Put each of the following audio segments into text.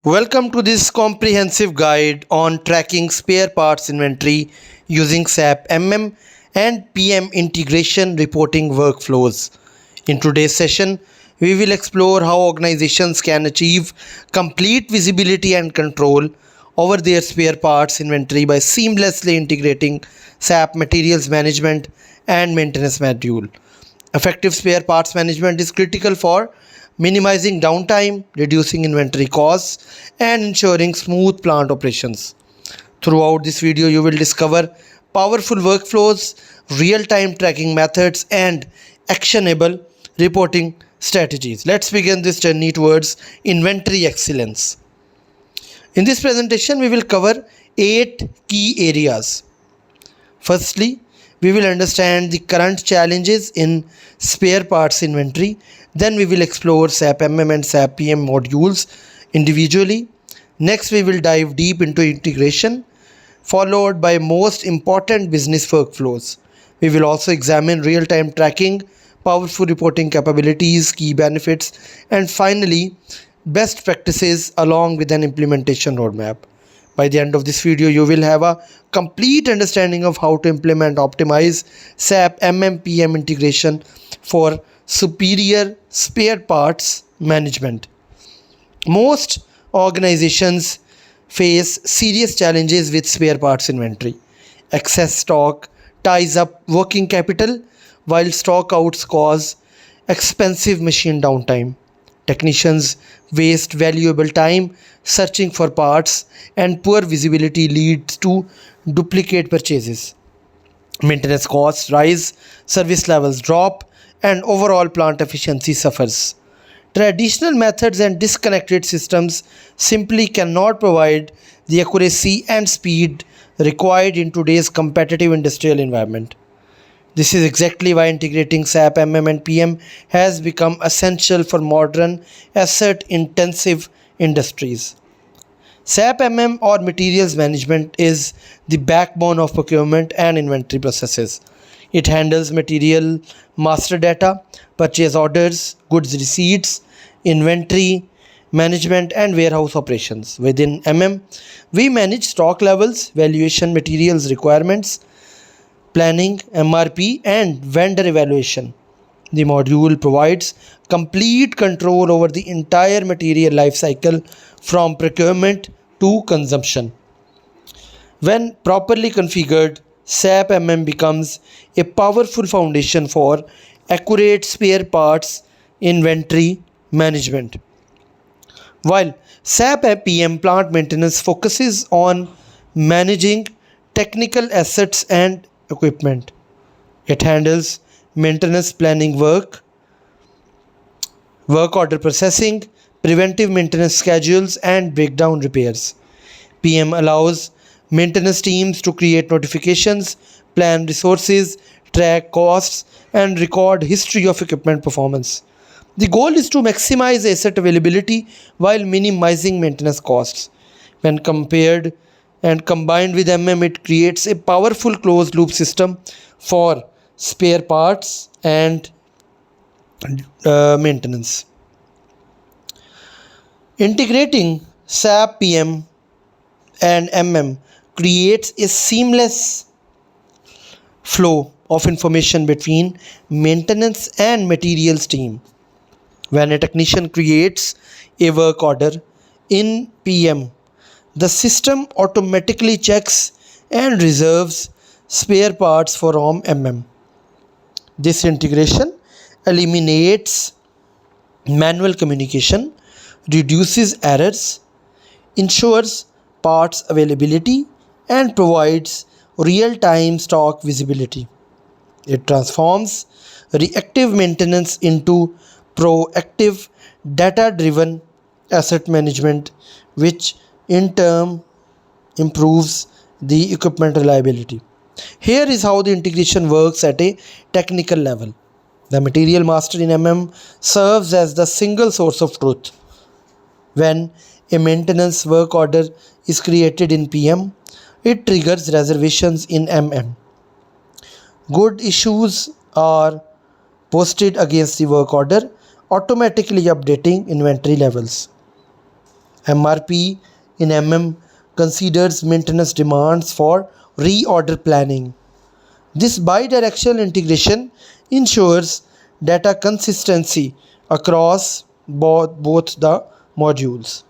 Welcome to this comprehensive guide on tracking spare parts inventory using SAP MM and PM integration reporting workflows. In today's session, we will explore how organizations can achieve complete visibility and control over their spare parts inventory by seamlessly integrating SAP Materials Management and Maintenance Module. Effective spare parts management is critical for minimizing downtime, reducing inventory costs, and ensuring smooth plant operations. Throughout this video, you will discover powerful workflows, real-time tracking methods, and actionable reporting strategies. Let's begin this journey towards inventory excellence. In this presentation, we will cover 8 key areas. Firstly, we will understand the current challenges in spare parts inventory. Then we will explore SAP MM and SAP PM modules individually. Next, we will dive deep into integration, followed by most important business workflows. We will also examine real-time tracking, powerful reporting capabilities, key benefits, and finally, best practices along with an implementation roadmap. By the end of this video, you will have a complete understanding of how to implement optimize SAP MMPM integration for superior spare parts management. Most organizations face serious challenges with spare parts inventory. Excess stock ties up working capital while stockouts cause expensive machine downtime. Technicians waste valuable time searching for parts, and poor visibility leads to duplicate purchases. Maintenance costs rise, service levels drop, and overall plant efficiency suffers. Traditional methods and disconnected systems simply cannot provide the accuracy and speed required in today's competitive industrial environment. This is exactly why integrating SAP MM and PM has become essential for modern asset-intensive industries. SAP MM or Materials Management is the backbone of procurement and inventory processes. It handles material master data, purchase orders, goods receipts, inventory management, and warehouse operations. Within MM, we manage stock levels, valuation, materials requirements, planning, MRP, and vendor evaluation. The module provides complete control over the entire material life cycle from procurement to consumption. When properly configured, SAP MM becomes a powerful foundation for accurate spare parts inventory management. While SAP PM plant maintenance focuses on managing technical assets and equipment. It handles maintenance planning work order processing, preventive maintenance schedules, and breakdown repairs. PM allows maintenance teams to create notifications, plan resources, track costs, and record history of equipment performance. The goal is to maximize asset availability while minimizing maintenance costs. When compared and combined with MM, it creates a powerful closed loop system for spare parts and maintenance. Integrating SAP PM and MM creates a seamless flow of information between maintenance and materials team. When a technician creates a work order in PM, the system automatically checks and reserves spare parts from MM. This integration eliminates manual communication, reduces errors, ensures parts availability, and provides real-time stock visibility. It transforms reactive maintenance into proactive, data-driven asset management, which in turn improves the equipment reliability. Here is how the integration works at a technical level. The material master in MM serves as the single source of truth. When a maintenance work order is created in PM, it triggers reservations in MM. Good issues are posted against the work order, automatically updating inventory levels. MRP in considers maintenance demands for reorder planning. This bidirectional integration ensures data consistency across both the modules.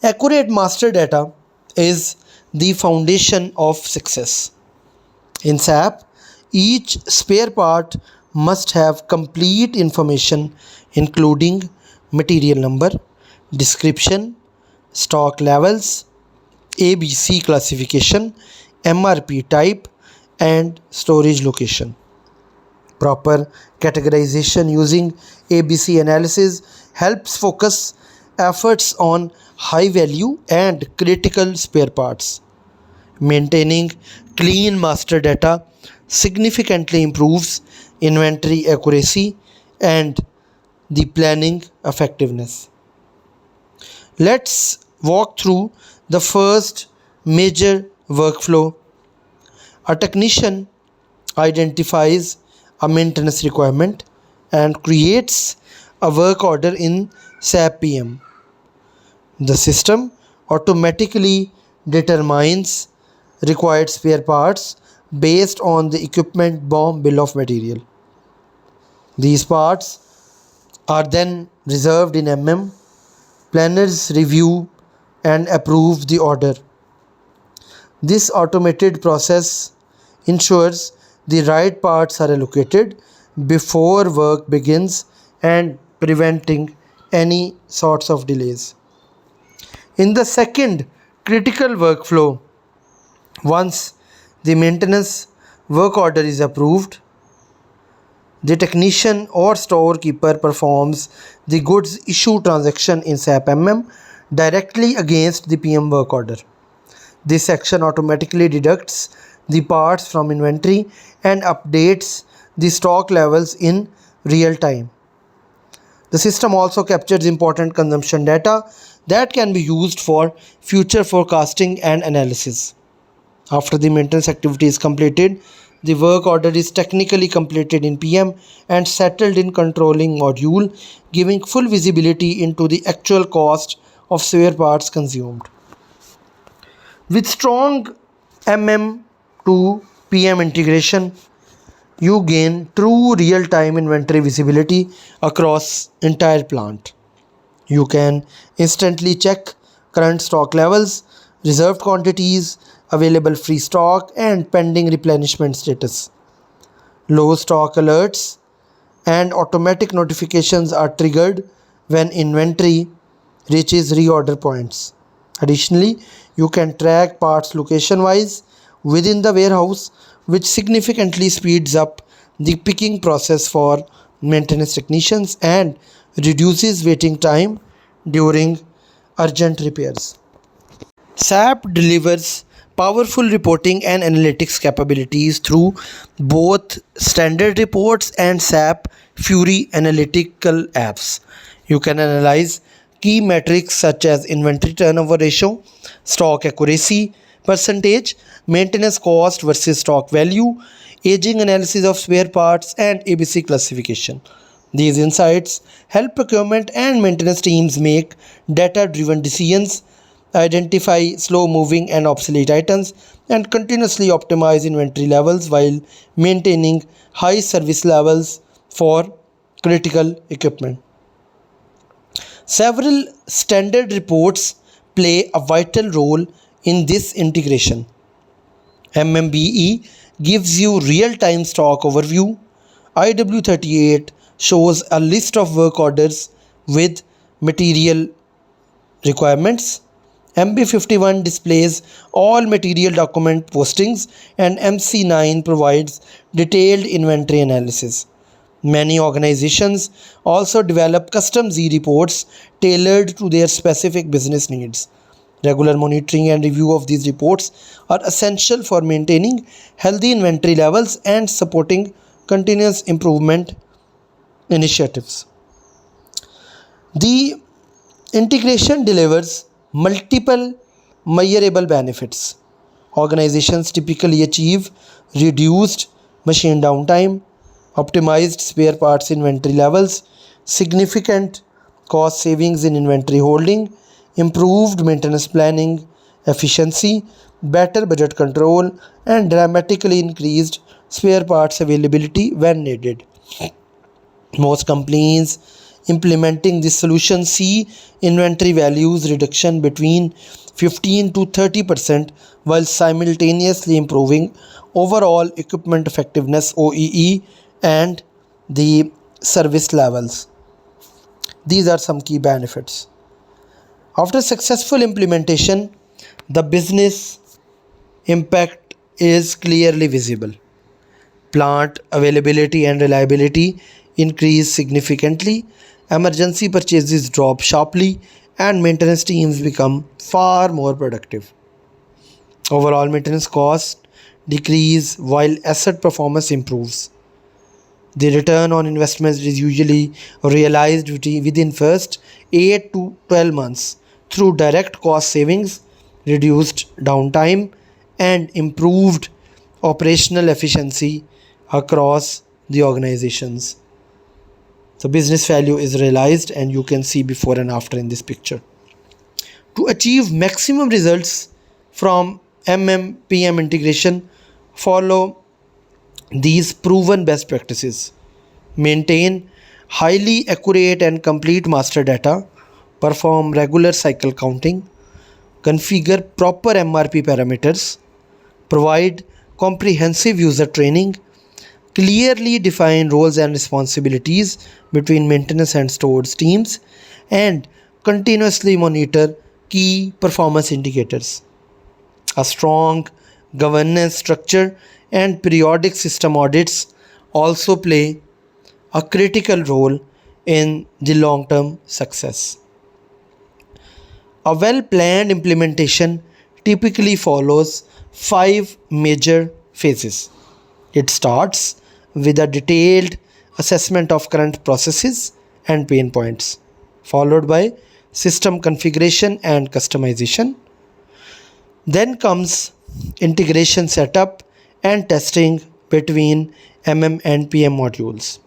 Accurate master data is the foundation of success. In SAP, each spare part must have complete information including material number, description, stock levels, ABC classification, MRP type, and storage location. Proper categorization using ABC analysis helps focus efforts on high value and critical spare parts. Maintaining clean master data significantly improves inventory accuracy and the planning effectiveness. Let's walk through the first major workflow. A technician identifies a maintenance requirement and creates a work order in SAP PM. The system automatically determines required spare parts based on the equipment BOM bill of material. These parts are then reserved in Planners review and approve the order. This automated process ensures the right parts are allocated before work begins and preventing any sorts of delays. In the second critical workflow, once the maintenance work order is approved, the technician or storekeeper performs the goods issue transaction in SAP directly against the PM work order. This action automatically deducts the parts from inventory and updates the stock levels in real time. The system also captures important consumption data that can be used for future forecasting and analysis. After the maintenance activity is completed, the work order is technically completed in PM and settled in controlling module, giving full visibility into the actual cost of spare parts consumed. With strong to PM integration, you gain true real-time inventory visibility across entire plant. You can instantly check current stock levels, reserved quantities, available free stock, and pending replenishment status. Low stock alerts and automatic notifications are triggered when inventory reaches reorder points. Additionally, you can track parts location wise within the warehouse, which significantly speeds up the picking process for maintenance technicians and reduces waiting time during urgent repairs. SAP delivers powerful reporting and analytics capabilities through both standard reports and SAP Fury analytical apps. You can analyze key metrics such as inventory turnover ratio, stock accuracy percentage, maintenance cost versus stock value, aging analysis of spare parts, and ABC classification. These insights help procurement and maintenance teams make data-driven decisions, identify slow-moving and obsolete items, and continuously optimize inventory levels while maintaining high service levels for critical equipment. Several standard reports play a vital role in this integration. MMBE gives you real-time stock overview. IW38 shows a list of work orders with material requirements. MB51 displays all material document postings, and MC9 provides detailed inventory analysis. Many organizations also develop custom Z reports tailored to their specific business needs. Regular monitoring and review of these reports are essential for maintaining healthy inventory levels and supporting continuous improvement initiatives. The integration delivers multiple measurable benefits. Organizations typically achieve reduced machine downtime, optimized spare parts inventory levels, significant cost savings in inventory holding, improved maintenance planning efficiency, better budget control, and dramatically increased spare parts availability when needed. Most companies implementing this solution see inventory values reduction between 15 to 30% while simultaneously improving overall equipment effectiveness OEE and the service levels. These are some key benefits. After successful implementation, the business impact is clearly visible. Plant availability and reliability increase significantly, emergency purchases drop sharply, and maintenance teams become far more productive. Overall maintenance costs decrease while asset performance improves. The return on investment is usually realized within first 8 to 12 months through direct cost savings, reduced downtime, and improved operational efficiency across the organizations. So business value is realized and you can see before and after in this picture. To achieve maximum results from MMPM integration, follow these proven best practices. Maintain highly accurate and complete master data, perform regular cycle counting, configure proper MRP parameters, provide comprehensive user training, clearly define roles and responsibilities between maintenance and stores teams, and continuously monitor key performance indicators. A strong governance structure and periodic system audits also play a critical role in the long term success. A well planned implementation typically follows five major phases. It starts with a detailed assessment of current processes and pain points, followed by system configuration and customization. Then comes integration setup and testing between MM and PM modules.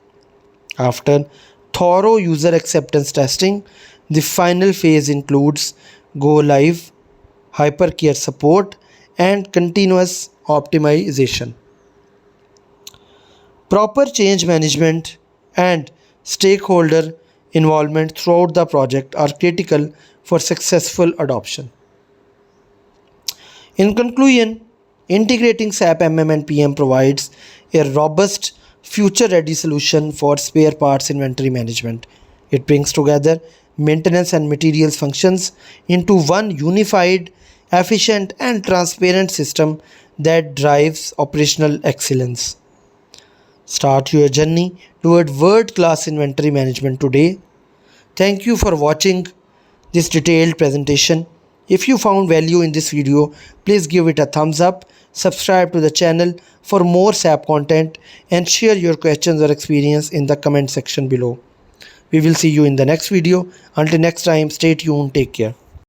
After thorough user acceptance testing, the final phase includes go live, hypercare support, and continuous optimization. Proper change management and stakeholder involvement throughout the project are critical for successful adoption. In conclusion, integrating SAP MM and PM provides a robust, future ready solution for spare parts inventory management. It brings together maintenance and materials functions into one unified, efficient, and transparent system that drives operational excellence. Start your journey toward world class inventory management today. Thank you for watching this detailed presentation. If you found value in this video, please give it a thumbs up, subscribe to the channel for more SAP content, and share your questions or experience in the comment section below. We will see you in the next video. Until next time, stay tuned, take care.